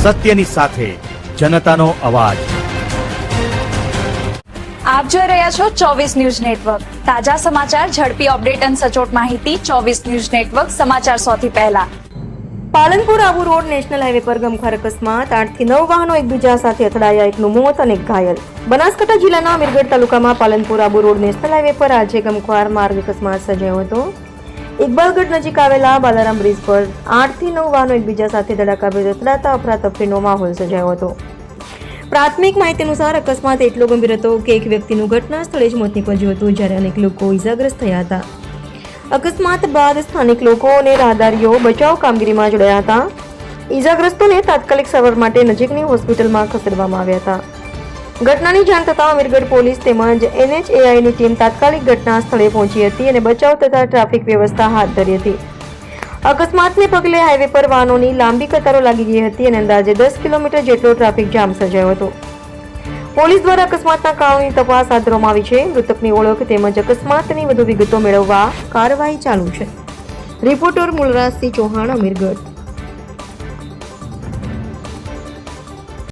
સત્યની સાથે જનતાનો અવાજ। આપ જોઈ રહ્યા છો 24 ન્યૂઝ નેટવર્ક। તાજા સમાચાર, ઝડપી અપડેટ અને સચોટ માહિતી 24 ન્યૂઝ નેટવર્ક સમાચાર સૌથી પહેલા। Palanpur Abu road national highway પર ગમખ્વાર અકસ્માત, 8 થી 9 વાહનો એકબીજા સાથે અથડાયા, એકનું મોત અને એક ઘાયલ। બનાસકાંઠા જિલ્લાના અમીરગઢ તાલુકામાં Palanpur Abu road national highway પર આજે ગમખ્વાર માર્ગ અકસ્માત સર્જાયો હતો। ઇકબાલગઢ નજીક આવેલા બાલારામ બ્રિજ પર 8 થી 9 વાહનો એકબીજા સાથે ધડાકાભેર અથડાતા અફરાતફરીનો માહોલ સર્જાયો હતો। પ્રાથમિક માહિતી અનુસાર અકસ્માત એટલો ગંભીર હતો કે એક વ્યક્તિનું ઘટના સ્થળે જ મોત નીપજ્યું હતું, જ્યારે અનેક લોકો ઇજાગ્રસ્ત થયા હતા। અકસ્માત બાદ સ્થાનિક લોકો અને રાહદારીઓ બચાવ કામગીરીમાં જોડાયા હતા। ઇજાગ્રસ્તોને તાત્કાલિક સારવાર માટે નજીકની હોસ્પિટલમાં ખસેડવામાં આવ્યા હતા। ઘટનાની જાણ થતાં અમીરગઢ પોલીસ તેમજ NHAIની ટીમ તાત્કાલિક ઘટના સ્થળે પહોંચી હતી અને બચાવ તથા ટ્રાફિક વ્યવસ્થા હાથ ધરી હતી। અકસ્માતને પગલે હાઈવે પર વાહનોની લાંબી કતારો લાગી ગઈ હતી અને અંદાજે 10 કિલોમીટર જેટલો ટ્રાફિક જામ સર્જાયો હતો। પોલીસ દ્વારા અકસ્માતના કારણોની તપાસ હાથ ધરવામાં આવી છે। મૃતકની ઓળખ તેમજ અકસ્માતની વધુ વિગતો મેળવવા કાર્યવાહી ચાલુ છે। રિપોર્ટર મૂળરાજસિંહ ચૌહાણ, અમીરગઢ।